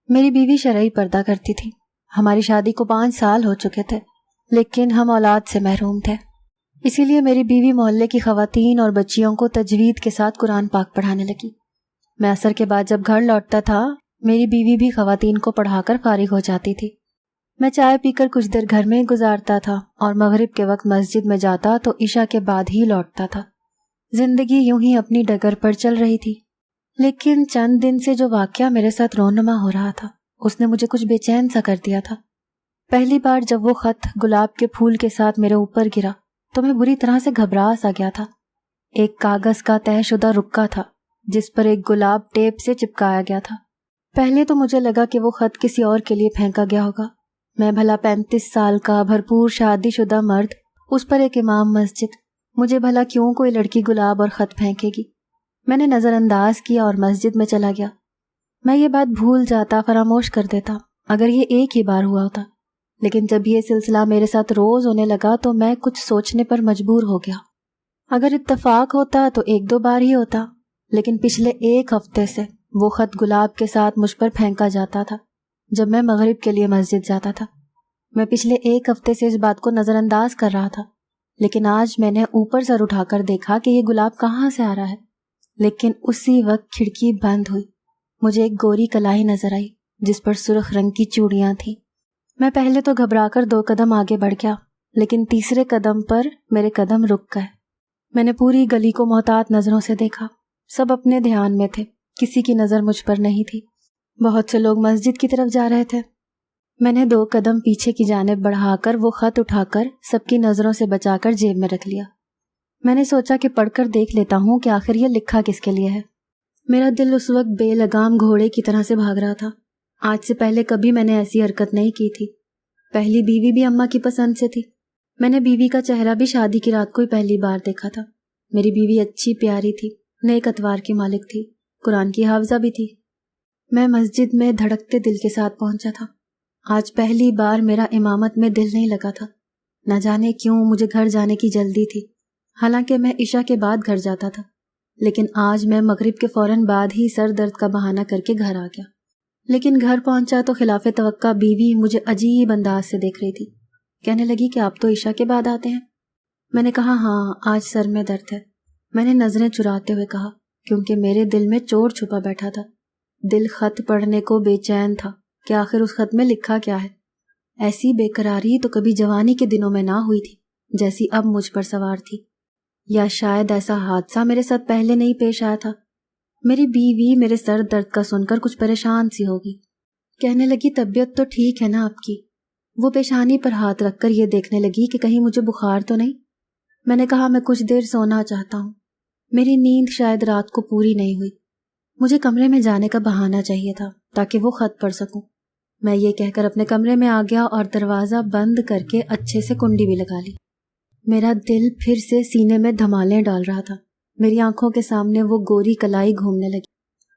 میری بیوی شرعی پردہ کرتی تھی. ہماری شادی کو 5 سال ہو چکے تھے، لیکن ہم اولاد سے محروم تھے. اسی لیے میری بیوی محلے کی خواتین اور بچیوں کو تجوید کے ساتھ قرآن پاک پڑھانے لگی. میں عصر کے بعد جب گھر لوٹتا تھا، میری بیوی بھی خواتین کو پڑھا کر فارغ ہو جاتی تھی. میں چائے پی کر کچھ دیر گھر میں گزارتا تھا اور مغرب کے وقت مسجد میں جاتا تو عشاء کے بعد ہی لوٹتا تھا. زندگی یوں ہی اپنی ڈگر پر چل رہی تھی. لیکن چند دن سے جو واقعہ میرے ساتھ رونما ہو رہا تھا، اس نے مجھے کچھ بے چین سا کر دیا تھا. پہلی بار جب وہ خط گلاب کے پھول کے ساتھ میرے اوپر گرا تو میں بری طرح سے گھبرا سا گیا تھا. ایک کاغذ کا طے شدہ رکا تھا جس پر ایک گلاب ٹیپ سے چپکایا گیا تھا. پہلے تو مجھے لگا کہ وہ خط کسی اور کے لیے پھینکا گیا ہوگا. میں بھلا 35 سال کا بھرپور شادی شدہ مرد، اس پر ایک امام مسجد، مجھے بھلا کیوں کوئی لڑکی گلاب اور خط پھینکے گی؟ میں نے نظر انداز کیا اور مسجد میں چلا گیا. میں یہ بات بھول جاتا، فراموش کر دیتا اگر یہ ایک ہی بار ہوا ہوتا. لیکن جب یہ سلسلہ میرے ساتھ روز ہونے لگا تو میں کچھ سوچنے پر مجبور ہو گیا. اگر اتفاق ہوتا تو 1-2 بار ہی ہوتا، لیکن پچھلے 1 ہفتے سے وہ خط گلاب کے ساتھ مجھ پر پھینکا جاتا تھا جب میں مغرب کے لیے مسجد جاتا تھا. میں پچھلے 1 ہفتے سے اس بات کو نظر انداز کر رہا تھا، لیکن آج میں نے اوپر سر اٹھا کر دیکھا کہ یہ گلاب کہاں سے آ رہا ہے. لیکن اسی وقت کھڑکی بند ہوئی. مجھے ایک گوری کلائی نظر آئی جس پر سرخ رنگ کی چوڑیاں تھیں. میں پہلے تو گھبرا کر 2 قدم آگے بڑھ گیا، لیکن تیسرے قدم پر میرے قدم رک گئے. میں نے پوری گلی کو محتاط نظروں سے دیکھا. سب اپنے دھیان میں تھے، کسی کی نظر مجھ پر نہیں تھی. بہت سے لوگ مسجد کی طرف جا رہے تھے. میں نے 2 قدم پیچھے کی جانب بڑھا کر وہ خط اٹھا کر سب کی نظروں سے بچا کر جیب میں رکھ لیا. میں نے سوچا کہ پڑھ کر دیکھ لیتا ہوں کہ آخر یہ لکھا کس کے لیے ہے. میرا دل اس وقت بے لگام گھوڑے کی طرح سے بھاگ رہا تھا. آج سے پہلے کبھی میں نے ایسی حرکت نہیں کی تھی. پہلی بیوی بھی اماں کی پسند سے تھی. میں نے بیوی کا چہرہ بھی شادی کی رات کو ہی پہلی بار دیکھا تھا. میری بیوی اچھی پیاری تھی، نیک اتوار کی مالک تھی، قرآن کی حافظہ بھی تھی. میں مسجد میں دھڑکتے دل کے ساتھ پہنچا تھا. آج پہلی بار میرا امامت میں دل نہیں لگا تھا. نہ جانے کیوں مجھے گھر جانے کی جلدی تھی، حالانکہ میں عشاء کے بعد گھر جاتا تھا. لیکن آج میں مغرب کے فوراً بعد ہی سر درد کا بہانہ کر کے گھر آ گیا. لیکن گھر پہنچا تو خلاف توقع بیوی مجھے عجیب انداز سے دیکھ رہی تھی. کہنے لگی کہ آپ تو عشاء کے بعد آتے ہیں. میں نے کہا ہاں، آج سر میں درد ہے. میں نے نظریں چراتے ہوئے کہا، کیونکہ میرے دل میں چور چھپا بیٹھا تھا. دل خط پڑھنے کو بے چین تھا کہ آخر اس خط میں لکھا کیا ہے. ایسی بے قراری تو کبھی جوانی کے دنوں میں نہ ہوئی تھی جیسی اب مجھ پر سوار تھی. یا شاید ایسا حادثہ میرے ساتھ پہلے نہیں پیش آیا تھا. میری بیوی میرے سر درد کا سن کر کچھ پریشان سی ہوگی. کہنے لگی طبیعت تو ٹھیک ہے نا آپ کی؟ وہ پیشانی پر ہاتھ رکھ کر یہ دیکھنے لگی کہ کہیں مجھے بخار تو نہیں. میں نے کہا میں کچھ دیر سونا چاہتا ہوں. میری نیند شاید رات کو پوری نہیں ہوئی. مجھے کمرے میں جانے کا بہانہ چاہیے تھا تاکہ وہ خط پڑھ سکوں. میں یہ کہہ کر اپنے کمرے میں آ گیا اور دروازہ بند کر کے اچھے سے کنڈی بھی لگا لی. میرا دل پھر سے سینے میں دھمالیں ڈال رہا تھا. میری آنکھوں کے سامنے وہ گوری کلائی گھومنے لگی.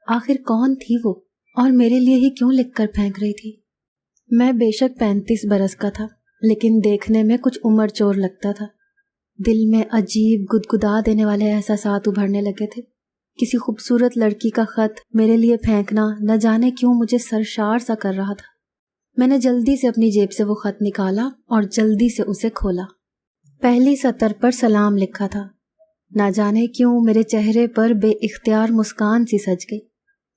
آخر کون تھی وہ اور میرے لیے ہی کیوں لکھ کر پھینک رہی تھی؟ میں بے شک 35 برس کا تھا، لیکن دیکھنے میں کچھ عمر چور لگتا تھا. دل میں عجیب گدگدا دینے والے احساسات ابھرنے لگے تھے. کسی خوبصورت لڑکی کا خط میرے لیے پھینکنا نہ جانے کیوں مجھے سرشار سا کر رہا تھا. میں نے جلدی سے اپنی جیب سے وہ خط نکالا اور جلدی سے اسے کھولا. پہلی سطر پر سلام لکھا تھا. نہ جانے کیوں میرے چہرے پر بے اختیار مسکان سی سج گئی.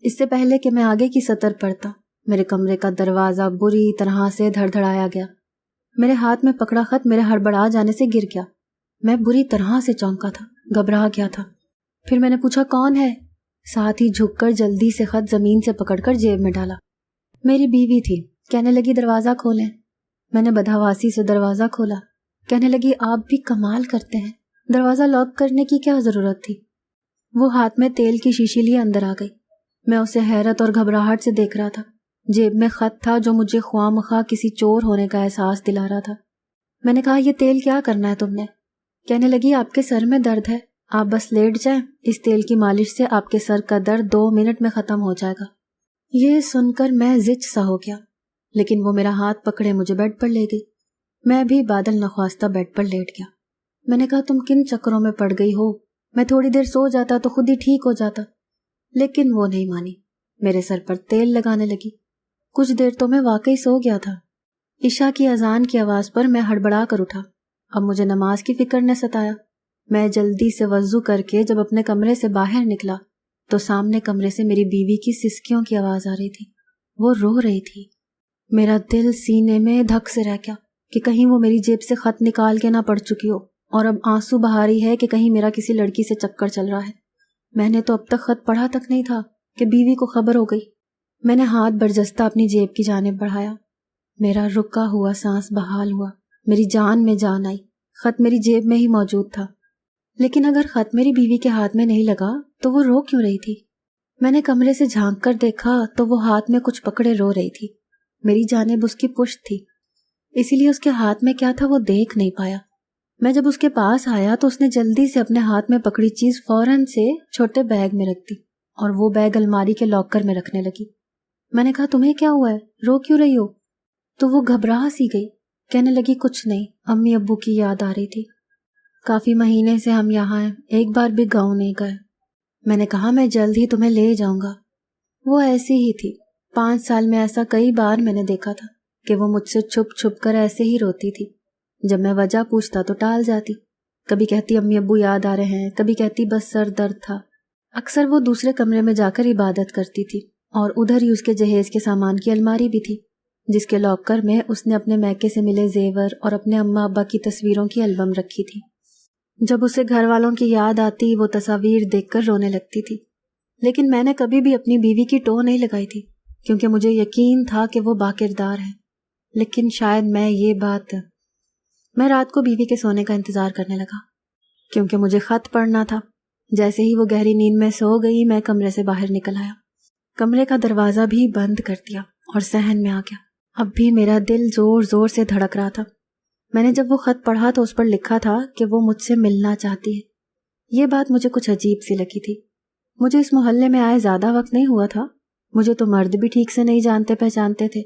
اس سے پہلے کہ میں آگے کی سطر پڑھتا، میرے کمرے کا دروازہ بری طرح سے دھڑدھڑایا گیا. میرے ہاتھ میں پکڑا خط میرے ہڑبڑا جانے سے گر گیا. میں بری طرح سے چونکا تھا، گھبرا گیا تھا. پھر میں نے پوچھا کون ہے؟ ساتھ ہی جھک کر جلدی سے خط زمین سے پکڑ کر جیب میں ڈالا. میری بیوی تھی. کہنے لگی دروازہ کھولیں. میں نے بدحواسی سے دروازہ کھولا. کہنے لگی آپ بھی کمال کرتے ہیں، دروازہ لاک کرنے کی کیا ضرورت تھی؟ وہ ہاتھ میں تیل کی شیشی لیے اندر آ گئی. میں اسے حیرت اور گھبراہٹ سے دیکھ رہا تھا. جیب میں خط تھا جو مجھے خواہ مخواہ کسی چور ہونے کا احساس دلا رہا تھا. میں نے کہا یہ تیل کیا کرنا ہے تم نے؟ کہنے لگی آپ کے سر میں درد ہے، آپ بس لیٹ جائیں، اس تیل کی مالش سے آپ کے سر کا درد 2 منٹ میں ختم ہو جائے گا. یہ سن کر میں زچ سا ہو گیا، لیکن وہ میرا ہاتھ پکڑے مجھے بیڈ پر لے گئی. میں بھی بادل نخواستہ بیڈ پر لیٹ گیا. میں نے کہا تم کن چکروں میں پڑ گئی ہو؟ میں تھوڑی دیر سو جاتا تو خود ہی ٹھیک ہو جاتا. لیکن وہ نہیں مانی، میرے سر پر تیل لگانے لگی. کچھ دیر تو میں واقعی سو گیا تھا۔ عشاء کی اذان کی آواز پر میں ہڑبڑا کر اٹھا۔ اب مجھے نماز کی فکر نے ستایا۔ میں جلدی سے وضو کر کے جب اپنے کمرے سے باہر نکلا تو سامنے کمرے سے میری بیوی کی سسکیوں کی آواز آ رہی تھی۔ وہ رو رہی تھی۔ میرا دل سینے میں دھک سے رہ گیا کہ کہیں وہ میری جیب سے خط نکال کے نہ پڑ چکی ہو اور اب آنسو بہا رہی ہے کہ کہیں میرا کسی لڑکی سے چکر چل رہا ہے۔ میں نے تو اب تک خط پڑھا تک نہیں تھا کہ بیوی کو خبر ہو گئی۔ میں نے ہاتھ برجستہ اپنی جیب کی جانب بڑھایا۔ میرا رکا ہوا سانس بحال ہوا، میری جان میں جان آئی۔ خط میری جیب میں ہی موجود تھا، لیکن اگر خط میری بیوی کے ہاتھ میں نہیں لگا تو وہ رو کیوں رہی تھی؟ میں نے کمرے سے جھانک کر دیکھا تو وہ ہاتھ میں کچھ پکڑے رو رہی تھی۔ میری جانب اس کی پشت تھی، اسی لیے اس کے ہاتھ میں کیا تھا وہ دیکھ نہیں پایا۔ میں جب اس کے پاس آیا تو اس نے جلدی سے اپنے ہاتھ میں پکڑی چیز فوراً سے چھوٹے بیگ میں رکھ دی اور وہ بیگ الماری کے لاکر میں رکھنے لگی۔ میں نے کہا تمہیں کیا ہوا ہے، رو کیوں رہی ہو؟ تو وہ گھبرا سی گئی، کہنے لگی کچھ نہیں، امی ابو کی یاد آ رہی تھی۔ کافی مہینے سے ہم یہاں ہیں، ایک بار بھی گاؤں نہیں گئے۔ میں نے کہا میں جلد ہی تمہیں لے جاؤں گا۔ وہ ایسی ہی تھی۔ 5 سال میں ایسا کئی بار میں نے دیکھا تھا کہ وہ مجھ سے چھپ چھپ کر ایسے ہی روتی تھی۔ جب میں وجہ پوچھتا تو ٹال جاتی، کبھی کہتی امی ابو یاد آ رہے ہیں، کبھی کہتی بس سر درد تھا۔ اکثر وہ دوسرے کمرے میں جا کر عبادت کرتی تھی اور ادھر ہی اس کے جہیز کے سامان کی الماری بھی تھی، جس کے لاکر میں اس نے اپنے میکے سے ملے زیور اور اپنے اماں ابا کی تصویروں کی البم رکھی تھی۔ جب اسے گھر والوں کی یاد آتی وہ تصاویر دیکھ کر رونے لگتی تھی، لیکن میں نے کبھی بھی اپنی بیوی کی ٹو نہیں لگائی تھی کیونکہ مجھے یقین تھا کہ وہ باکردار ہے۔ لیکن شاید میں رات کو بیوی کے سونے کا انتظار کرنے لگا کیونکہ مجھے خط پڑھنا تھا۔ جیسے ہی وہ گہری نیند میں سو گئی میں کمرے سے باہر نکل آیا، کمرے کا دروازہ بھی بند کر دیا اور صحن میں آ گیا۔ اب بھی میرا دل زور زور سے دھڑک رہا تھا۔ میں نے جب وہ خط پڑھا تو اس پر لکھا تھا کہ وہ مجھ سے ملنا چاہتی ہے۔ یہ بات مجھے کچھ عجیب سی لگی تھی۔ مجھے اس محلے میں آئے زیادہ وقت نہیں ہوا تھا، مجھے تو مرد بھی ٹھیک سے نہیں جانتے پہچانتے تھے،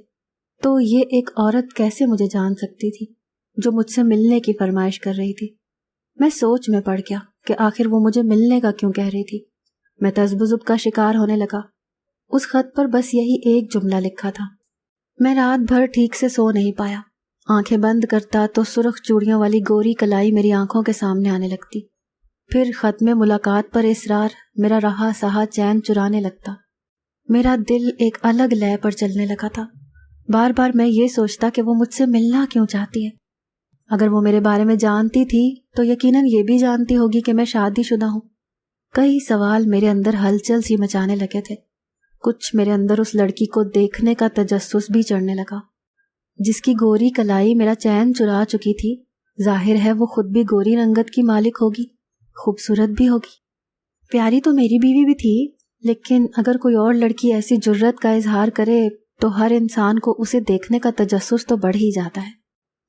تو یہ ایک عورت کیسے مجھے جان سکتی تھی جو مجھ سے ملنے کی فرمائش کر رہی تھی؟ میں سوچ میں پڑ گیا کہ آخر وہ مجھے ملنے کا کیوں کہہ رہی تھی۔ میں تذبذب کا شکار ہونے لگا۔ اس خط پر بس یہی ایک جملہ لکھا تھا۔ میں رات بھر ٹھیک سے سو نہیں پایا۔ آنکھیں بند کرتا تو سرخ چوڑیوں والی گوری کلائی میری آنکھوں کے سامنے آنے لگتی، پھر خط میں ملاقات پر اصرار میرا رہا سہا چین چرانے لگتا۔ میرا دل ایک الگ لے پر چلنے لگا تھا۔ بار بار میں یہ سوچتا کہ وہ مجھ سے ملنا کیوں چاہتی ہے۔ اگر وہ میرے بارے میں جانتی تھی تو یقیناً یہ بھی جانتی ہوگی کہ میں شادی شدہ ہوں۔ کئی سوال میرے اندر ہلچل سی مچانے لگے تھے۔ کچھ میرے اندر اس لڑکی کو دیکھنے کا تجسس بھی چڑھنے لگا جس کی گوری کلائی میرا چین چرا چکی تھی۔ ظاہر ہے وہ خود بھی گوری رنگت کی مالک ہوگی، خوبصورت بھی ہوگی، پیاری تو میری بیوی بھی تھی، لیکن اگر کوئی اور لڑکی ایسی جرت کا اظہار کرے تو ہر انسان کو اسے دیکھنے کا تجسس تو بڑھ ہی جاتا ہے۔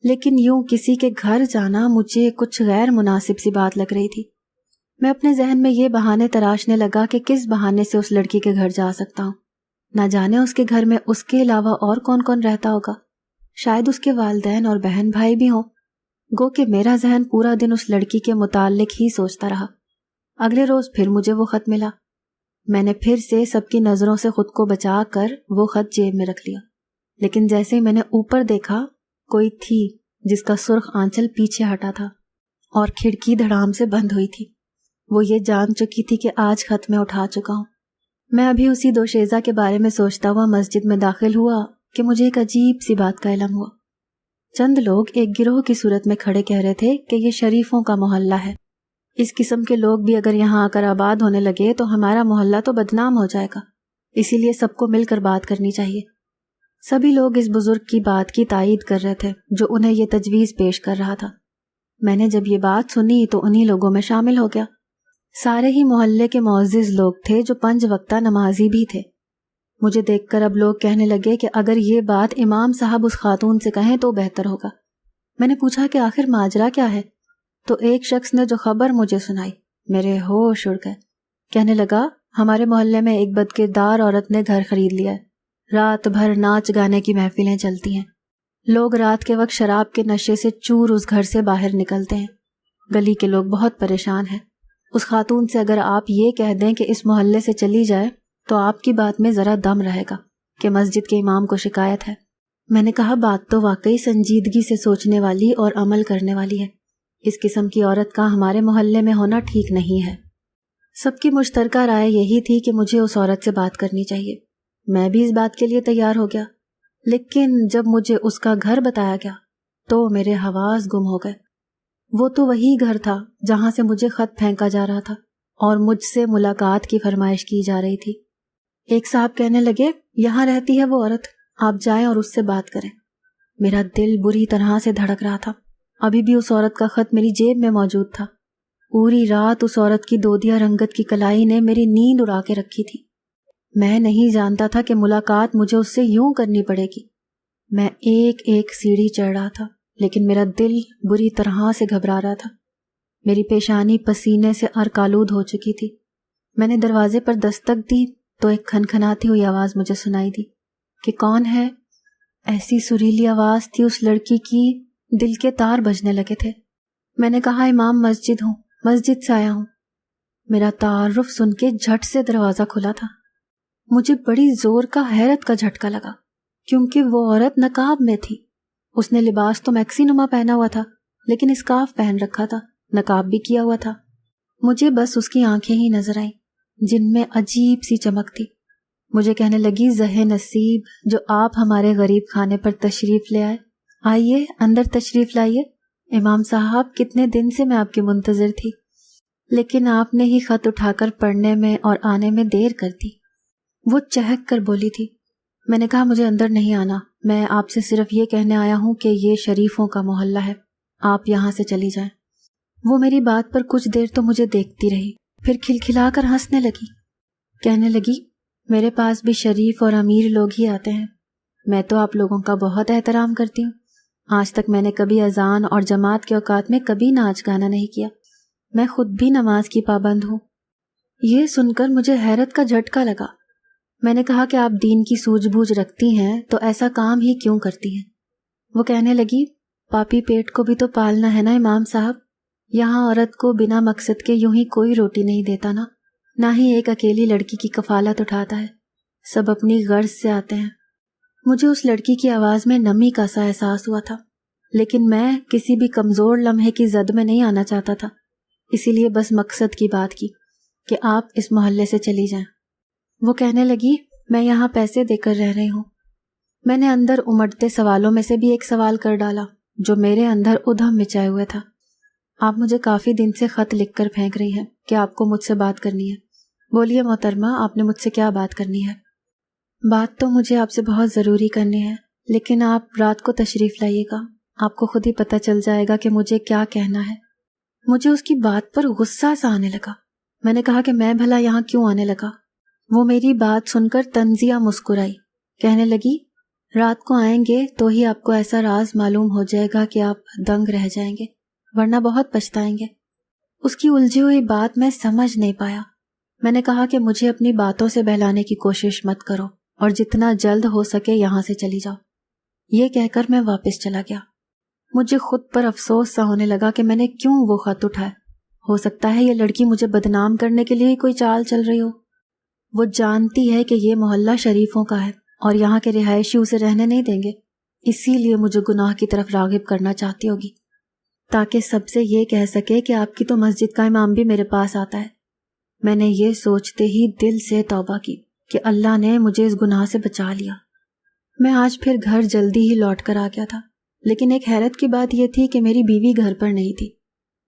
لیکن یوں کسی کے گھر جانا مجھے کچھ غیر مناسب سی بات لگ رہی تھی۔ میں اپنے ذہن میں یہ بہانے تراشنے لگا کہ کس بہانے سے اس لڑکی کے گھر جا سکتا ہوں۔ نہ جانے اس کے گھر میں اس کے علاوہ اور کون کون رہتا ہوگا، شاید اس کے والدین اور بہن بھائی بھی ہوں۔ گو کہ میرا ذہن پورا دن اس لڑکی کے متعلق ہی سوچتا رہا۔ اگلے روز پھر مجھے وہ خط ملا۔ میں نے پھر سے سب کی نظروں سے خود کو بچا کر وہ خط جیب میں رکھ لیا، لیکن جیسے ہی میں نے اوپر دیکھا کوئی تھی جس کا سرخ آنچل پیچھے ہٹا تھا اور کھڑکی دھڑام سے بند ہوئی تھی۔ وہ یہ جان چکی تھی کہ آج خط میں اٹھا چکا ہوں۔ میں ابھی اسی دوشیزہ کے بارے میں سوچتا ہوا مسجد میں داخل ہوا کہ مجھے ایک عجیب سی بات کا علم ہوا۔ چند لوگ ایک گروہ کی صورت میں کھڑے کہہ رہے تھے کہ یہ شریفوں کا محلہ ہے، اس قسم کے لوگ بھی اگر یہاں آ کر آباد ہونے لگے تو ہمارا محلہ تو بدنام ہو جائے گا، اسی لیے سب کو مل کر بات کرنی چاہیے۔ سبھی لوگ اس بزرگ کی بات کی تائید کر رہے تھے جو انہیں یہ تجویز پیش کر رہا تھا۔ میں نے جب یہ بات سنی تو انہی لوگوں میں شامل ہو گیا۔ سارے ہی محلے کے معزز لوگ تھے جو 5 وقتہ نمازی بھی تھے۔ مجھے دیکھ کر اب لوگ کہنے لگے کہ اگر یہ بات امام صاحب اس خاتون سے کہیں تو بہتر ہوگا۔ میں نے پوچھا کہ آخر ماجرا کیا ہے، تو ایک شخص نے جو خبر مجھے سنائی میرے ہوش اڑ گئے۔ کہنے لگا ہمارے محلے میں ایک بدکردار عورت نے گھر خرید لیا ہے، رات بھر ناچ گانے کی محفلیں چلتی ہیں، لوگ رات کے وقت شراب کے نشے سے چور اس گھر سے باہر نکلتے ہیں، گلی کے لوگ بہت پریشان ہیں۔ اس خاتون سے اگر آپ یہ کہہ دیں کہ اس محلے سے چلی جائے تو آپ کی بات میں ذرا دم رہے گا، کہ مسجد کے امام کو شکایت ہے۔ میں نے کہا بات تو واقعی سنجیدگی سے سوچنے والی اور عمل کرنے والی ہے۔ اس قسم کی عورت کا ہمارے محلے میں ہونا ٹھیک نہیں ہے۔ سب کی مشترکہ رائے یہی تھی کہ مجھے اس عورت سے بات کرنی چاہیے۔ میں بھی اس بات کے لیے تیار ہو گیا، لیکن جب مجھے اس کا گھر بتایا گیا تو میرے حواس گم ہو گئے۔ وہ تو وہی گھر تھا جہاں سے مجھے خط پھینکا جا رہا تھا اور مجھ سے ملاقات کی فرمائش کی جا رہی تھی۔ ایک صاحب کہنے لگے، یہاں رہتی ہے وہ عورت، آپ جائیں اور اس سے بات کریں۔ میرا دل بری طرح سے دھڑک رہا تھا۔ ابھی بھی اس عورت کا خط میری جیب میں موجود تھا۔ پوری رات اس عورت کی دودیا رنگت کی کلائی نے میری نیند اڑا کے رکھی تھی۔ میں نہیں جانتا تھا کہ ملاقات مجھے اس سے یوں کرنی پڑے گی۔ میں ایک ایک سیڑھی چڑھ رہا تھا، لیکن میرا دل بری طرح سے گھبرا رہا تھا۔ میری پیشانی پسینے سے ارکالود ہو چکی تھی۔ میں نے دروازے پر دستک دی تو ایک کھنکھناتی ہوئی آواز مجھے سنائی دی کہ کون ہے؟ ایسی سریلی آواز تھی اس لڑکی کی، دل کے تار بجنے لگے تھے۔ میں نے کہا امام مسجد ہوں، مسجد سے آیا ہوں۔ میرا تعارف سن کے جھٹ سے دروازہ کھلا تھا۔ مجھے بڑی زور کا حیرت کا جھٹکا لگا، کیونکہ وہ عورت نقاب میں تھی۔ اس نے لباس تو میکسی نما پہنا ہوا تھا، لیکن اسکارف پہن رکھا تھا، نقاب بھی کیا ہوا تھا۔ مجھے بس اس کی آنکھیں ہی نظر آئیں جن میں عجیب سی چمک تھی۔ مجھے کہنے لگی، زہ نصیب جو آپ ہمارے غریب خانے پر تشریف لے آئے، آئیے اندر تشریف لائیے۔ امام صاحب، کتنے دن سے میں آپ کی منتظر تھی، لیکن آپ نے ہی خط اٹھا کر پڑھنے میں اور آنے میں دیر کر دی۔ وہ چہک کر بولی تھی۔ میں نے کہا مجھے اندر نہیں آنا، میں آپ سے صرف یہ کہنے آیا ہوں کہ یہ شریفوں کا محلہ ہے، آپ یہاں سے چلی جائیں۔ وہ میری بات پر کچھ دیر تو مجھے دیکھتی رہی، پھر کھلکھلا کر ہنسنے لگی۔ کہنے لگی، میرے پاس بھی شریف اور امیر لوگ ہی آتے ہیں، میں تو آپ لوگوں کا بہت احترام کرتی ہوں۔ آج تک میں نے کبھی اذان اور جماعت کے اوقات میں کبھی ناچ گانا نہیں کیا، میں خود بھی نماز کی پابند ہوں۔ یہ سن کر مجھے حیرت کا جھٹکا لگا۔ میں نے کہا کہ آپ دین کی سوجھ بوجھ رکھتی ہیں تو ایسا کام ہی کیوں کرتی ہیں؟ وہ کہنے لگی، پاپی پیٹ کو بھی تو پالنا ہے نا امام صاحب، یہاں عورت کو بنا مقصد کے یوں ہی کوئی روٹی نہیں دیتا نا، نہ ہی ایک اکیلی لڑکی کی کفالت اٹھاتا ہے، سب اپنی غرض سے آتے ہیں۔ مجھے اس لڑکی کی آواز میں نمی کا سا احساس ہوا تھا، لیکن میں کسی بھی کمزور لمحے کی زد میں نہیں آنا چاہتا تھا، اسی لیے بس مقصد کی بات کی کہ آپ اس محلے سے چلی جائیں۔ وہ کہنے لگی، میں یہاں پیسے دے کر رہ رہی ہوں۔ میں نے اندر امٹتے سوالوں میں سے بھی ایک سوال کر ڈالا جو میرے اندر ادھم مچائے ہوئے تھا۔ آپ مجھے کافی دن سے خط لکھ کر پھینک رہی ہیں کہ آپ کو مجھ سے بات کرنی ہے، بولیے محترمہ، آپ نے مجھ سے کیا بات کرنی ہے؟ بات تو مجھے آپ سے بہت ضروری کرنی ہے، لیکن آپ رات کو تشریف لائیے گا، آپ کو خود ہی پتہ چل جائے گا کہ مجھے کیا کہنا ہے۔ مجھے اس کی بات پر غصہ سا آنے لگا۔ میں نے کہا کہ میں بھلا یہاں کیوں آنے لگا؟ وہ میری بات سن کر طنزیہ مسکرائی، کہنے لگی، رات کو آئیں گے تو ہی آپ کو ایسا راز معلوم ہو جائے گا کہ آپ دنگ رہ جائیں گے، ورنہ بہت پچھتائیں گے۔ اس کی الجھی ہوئی بات میں سمجھ نہیں پایا۔ میں نے کہا کہ مجھے اپنی باتوں سے بہلانے کی کوشش مت کرو اور جتنا جلد ہو سکے یہاں سے چلی جاؤ۔ یہ کہہ کر میں واپس چلا گیا۔ مجھے خود پر افسوس سا ہونے لگا کہ میں نے کیوں وہ خط اٹھایا۔ ہو سکتا ہے یہ لڑکی مجھے بدنام کرنے کے لیے کوئی چال چل رہی ہو۔ وہ جانتی ہے کہ یہ محلہ شریفوں کا ہے اور یہاں کے رہائشی اسے رہنے نہیں دیں گے، اسی لیے مجھے گناہ کی طرف راغب کرنا چاہتی ہوگی تاکہ سب سے یہ کہہ سکے کہ آپ کی تو مسجد کا امام بھی میرے پاس آتا ہے۔ میں نے یہ سوچتے ہی دل سے توبہ کی کہ اللہ نے مجھے اس گناہ سے بچا لیا۔ میں آج پھر گھر جلدی ہی لوٹ کر آ گیا تھا، لیکن ایک حیرت کی بات یہ تھی کہ میری بیوی گھر پر نہیں تھی۔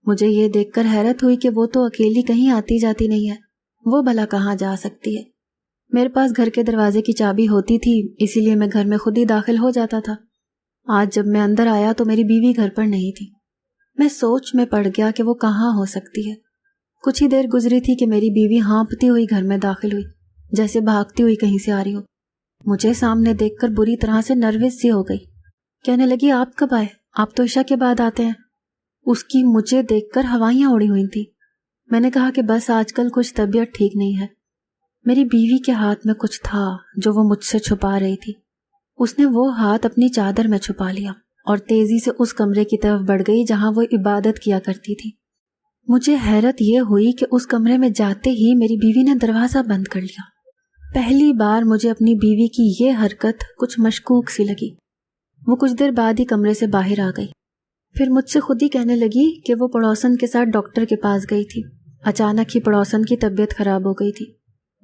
مجھے یہ دیکھ کر حیرت ہوئی کہ وہ تو اکیلی کہیں آتی جاتی نہیں ہے، وہ بھلا کہاں جا سکتی ہے؟ میرے پاس گھر کے دروازے کی چابی ہوتی تھی، اسی لیے میں گھر میں خود ہی داخل ہو جاتا تھا۔ آج جب میں اندر آیا تو میری بیوی گھر پر نہیں تھی۔ میں سوچ میں پڑ گیا کہ وہ کہاں ہو سکتی ہے۔ کچھ ہی دیر گزری تھی کہ میری بیوی ہانپتی ہوئی گھر میں داخل ہوئی، جیسے بھاگتی ہوئی کہیں سے آ رہی ہو۔ مجھے سامنے دیکھ کر بری طرح سے نروس سی ہو گئی۔ کہنے لگی، آپ کب آئے؟ آپ تو عشاء کے بعد آتے ہیں۔ اس کی مجھے دیکھ کر ہوائیاں اڑی ہوئی تھیں۔ میں نے کہا کہ بس آج کل کچھ طبیعت ٹھیک نہیں ہے۔ میری بیوی کے ہاتھ میں کچھ تھا جو وہ مجھ سے چھپا رہی تھی۔ اس نے وہ ہاتھ اپنی چادر میں چھپا لیا اور تیزی سے اس کمرے کی طرف بڑھ گئی جہاں وہ عبادت کیا کرتی تھی۔ مجھے حیرت یہ ہوئی کہ اس کمرے میں جاتے ہی میری بیوی نے دروازہ بند کر لیا۔ پہلی بار مجھے اپنی بیوی کی یہ حرکت کچھ مشکوک سی لگی۔ وہ کچھ دیر بعد ہی کمرے سے باہر آ گئی، پھر مجھ سے خود ہی کہنے لگی کہ وہ پڑوسن کے ساتھ ڈاکٹر کے پاس گئی تھی۔ اچانک ہی پڑوسن کی طبیعت خراب ہو گئی تھی،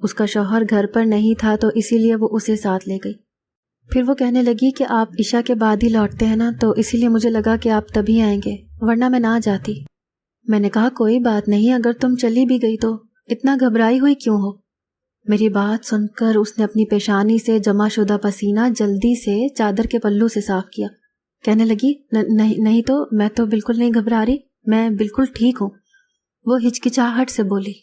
اس کا شوہر گھر پر نہیں تھا تو اسی لیے وہ اسے ساتھ لے گئی۔ پھر وہ کہنے لگی کہ آپ عشاء کے بعد ہی لوٹتے ہیں نا، تو اسی لیے مجھے لگا کہ آپ تبھی آئیں گے، ورنہ میں نہ جاتی۔ میں نے کہا کوئی بات نہیں، اگر تم چلی بھی گئی تو اتنا گھبرائی ہوئی کیوں ہو؟ میری بات سن کر اس نے اپنی پیشانی سے جمع شدہ پسینہ جلدی سے چادر کے پلو سے صاف کیا۔ کہنے لگی نہیں تو میں تو بالکل نہیں گھبرا رہی، میں بالکل ٹھیک ہوں۔ وہ ہچکچاہٹ سے بولی۔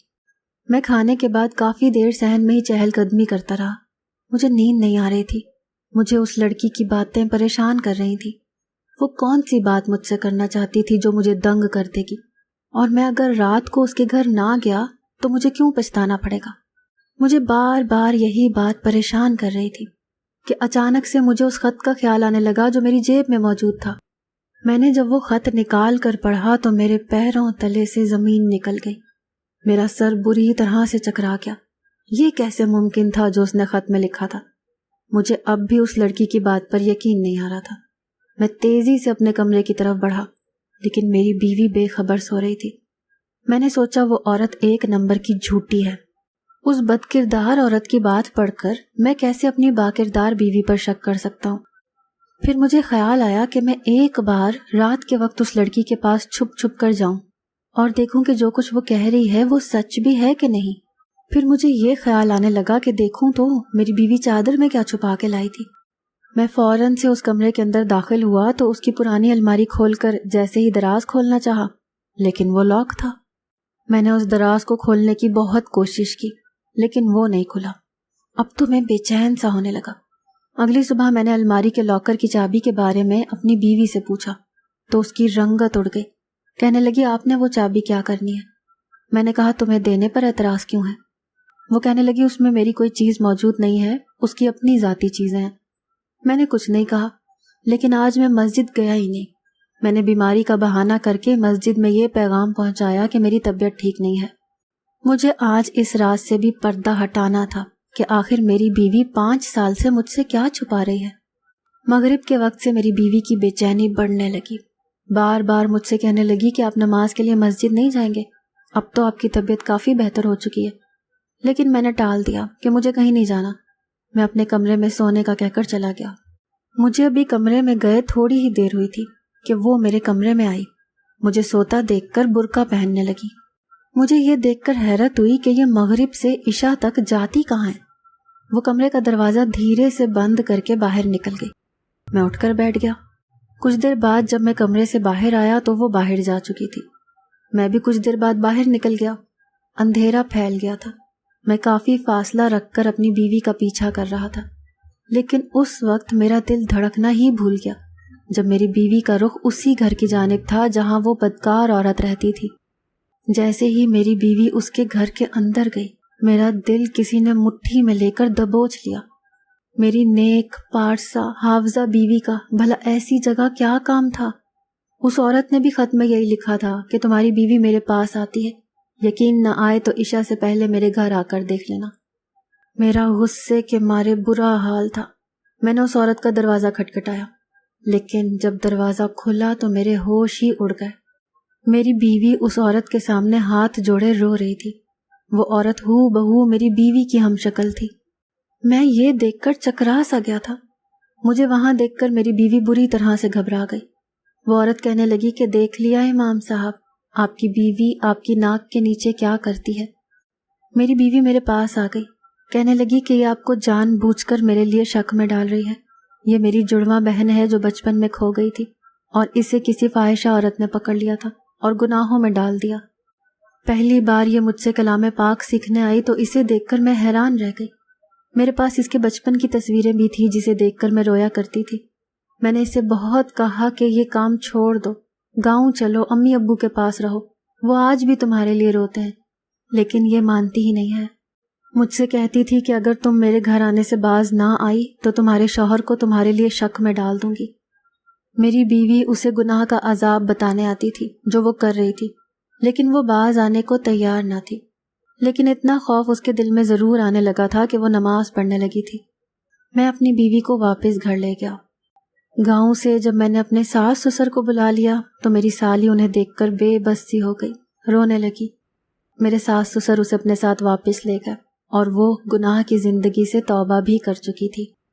میں کھانے کے بعد کافی دیر صحن میں ہی چہل قدمی کرتا رہا۔ مجھے نیند نہیں آ رہی تھی، مجھے اس لڑکی کی باتیں پریشان کر رہی تھی۔ وہ کون سی بات مجھ سے کرنا چاہتی تھی جو مجھے دنگ کر دے گی؟ اور میں اگر رات کو اس کے گھر نہ گیا تو مجھے کیوں پچھتانا پڑے گا؟ مجھے بار بار یہی بات پریشان کر رہی تھی کہ اچانک سے مجھے اس خط کا خیال آنے لگا جو میری جیب میں موجود تھا۔ میں نے جب وہ خط نکال کر پڑھا تو میرے پیروں تلے سے زمین نکل گئی، میرا سر بری طرح سے چکرا گیا۔ یہ کیسے ممکن تھا جو اس نے خط میں لکھا تھا؟ مجھے اب بھی اس لڑکی کی بات پر یقین نہیں آ رہا تھا۔ میں تیزی سے اپنے کمرے کی طرف بڑھا، لیکن میری بیوی بے خبر سو رہی تھی۔ میں نے سوچا وہ عورت ایک نمبر کی جھوٹی ہے۔ اس بد کردار عورت کی بات پڑھ کر میں کیسے اپنی باکردار بیوی پر شک کر سکتا ہوں؟ پھر مجھے خیال آیا کہ میں ایک بار رات کے وقت اس لڑکی کے پاس چھپ چھپ کر جاؤں اور دیکھوں کہ جو کچھ وہ کہہ رہی ہے وہ سچ بھی ہے کہ نہیں۔ پھر مجھے یہ خیال آنے لگا کہ دیکھوں تو میری بیوی چادر میں کیا چھپا کے لائی تھی۔ میں فوراً سے اس کمرے کے اندر داخل ہوا تو اس کی پرانی الماری کھول کر جیسے ہی دراز کھولنا چاہا، لیکن وہ لاک تھا۔ میں نے اس دراز کو کھولنے کی بہت کوشش کی، لیکن وہ نہیں کھلا۔ اب تو میں بے چین سا ہونے لگا۔ اگلی صبح میں نے الماری کے لاکر کی چابی کے بارے میں اپنی بیوی سے پوچھا تو اس کی رنگت اڑ گئی۔ کہنے لگی آپ نے وہ چابی کیا کرنی ہے؟ میں نے کہا تمہیں دینے پر اعتراض کیوں ہے؟ وہ کہنے لگی اس میں میری کوئی چیز موجود نہیں ہے، اس کی اپنی ذاتی چیزیں ہیں۔ میں نے کچھ نہیں کہا، لیکن آج میں مسجد گیا ہی نہیں۔ میں نے بیماری کا بہانہ کر کے مسجد میں یہ پیغام پہنچایا کہ میری طبیعت ٹھیک نہیں ہے۔ مجھے آج اس راز سے بھی پردہ ہٹانا تھا کہ آخر میری بیوی 5 سال سے مجھ سے کیا چھپا رہی ہے۔ مغرب کے وقت سے میری بیوی کی بے چینی بڑھنے لگی۔ بار بار مجھ سے کہنے لگی کہ آپ نماز کے لیے مسجد نہیں جائیں گے، اب تو آپ کی طبیعت کافی بہتر ہو چکی ہے۔ لیکن میں نے ٹال دیا کہ مجھے کہیں نہیں جانا۔ میں اپنے کمرے میں سونے کا کہہ کر چلا گیا۔ مجھے ابھی کمرے میں گئے تھوڑی ہی دیر ہوئی تھی کہ وہ میرے کمرے میں آئی۔ مجھے سوتا دیکھ کر برقع پہننے لگی۔ مجھے یہ دیکھ کر حیرت ہوئی کہ یہ مغرب سے عشاء تک جاتی کہاں ہے۔ وہ کمرے کا دروازہ دھیرے سے بند کر کے باہر نکل گئی۔ میں اٹھ کر بیٹھ گیا۔ کچھ دیر بعد جب میں کمرے سے باہر آیا تو وہ باہر جا چکی تھی۔ میں بھی کچھ دیر بعد باہر نکل گیا۔ اندھیرا پھیل گیا تھا۔ میں کافی فاصلہ رکھ کر اپنی بیوی کا پیچھا کر رہا تھا، لیکن اس وقت میرا دل دھڑکنا ہی بھول گیا جب میری بیوی کا رخ اسی گھر کی جانب تھا جہاں وہ بدکار عورت رہتی تھی۔ جیسے ہی میری بیوی اس کے گھر کے اندر گئی، میرا دل کسی نے مٹھی میں لے کر دبوچ لیا۔ میری نیک پارسا حافظہ بیوی کا بھلا ایسی جگہ کیا کام تھا؟ اس عورت نے بھی خط میں یہی لکھا تھا کہ تمہاری بیوی میرے پاس آتی ہے، یقین نہ آئے تو عشاء سے پہلے میرے گھر آ کر دیکھ لینا۔ میرا غصے کے مارے برا حال تھا۔ میں نے اس عورت کا دروازہ کھٹکھٹایا، لیکن جب دروازہ کھلا تو میرے ہوش ہی اڑ گئے۔ میری بیوی اس عورت کے سامنے ہاتھ جوڑے رو رہی تھی۔ وہ عورت ہو بہو میری بیوی کی ہم شکل تھی۔ میں یہ دیکھ کر چکرا سا گیا تھا۔ مجھے وہاں دیکھ کر میری بیوی بری طرح سے گھبرا گئی۔ وہ عورت کہنے لگی کہ دیکھ لیا امام صاحب، آپ کی بیوی آپ کی ناک کے نیچے کیا کرتی ہے۔ میری بیوی میرے پاس آ گئی، کہنے لگی کہ یہ آپ کو جان بوجھ کر میرے لیے شک میں ڈال رہی ہے۔ یہ میری جڑواں بہن ہے جو بچپن میں کھو گئی تھی، اور اسے کسی فاحشہ عورت نے پکڑ لیا تھا اور گناہوں میں ڈال دیا۔ پہلی بار یہ مجھ سے کلام پاک سیکھنے آئی تو اسے دیکھ کر میں حیران رہ گئی۔ میرے پاس اس کے بچپن کی تصویریں بھی تھیں جسے دیکھ کر میں رویا کرتی تھی۔ میں نے اسے بہت کہا کہ یہ کام چھوڑ دو، گاؤں چلو، امی ابو کے پاس رہو، وہ آج بھی تمہارے لیے روتے ہیں، لیکن یہ مانتی ہی نہیں ہے۔ مجھ سے کہتی تھی کہ اگر تم میرے گھر آنے سے باز نہ آئی تو تمہارے شوہر کو تمہارے لیے شک میں ڈال دوں گی۔ میری بیوی اسے گناہ کا عذاب بتانے آتی تھی جو وہ کر رہی تھی، لیکن وہ باز آنے کو تیار نہ تھی۔ لیکن اتنا خوف اس کے دل میں ضرور آنے لگا تھا کہ وہ نماز پڑھنے لگی تھی۔ میں اپنی بیوی کو واپس گھر لے گیا۔ گاؤں سے جب میں نے اپنے ساس سسر کو بلا لیا تو میری سالی انہیں دیکھ کر بے بس سی ہو گئی، رونے لگی۔ میرے ساس سسر اسے اپنے ساتھ واپس لے گئے اور وہ گناہ کی زندگی سے توبہ بھی کر چکی تھی۔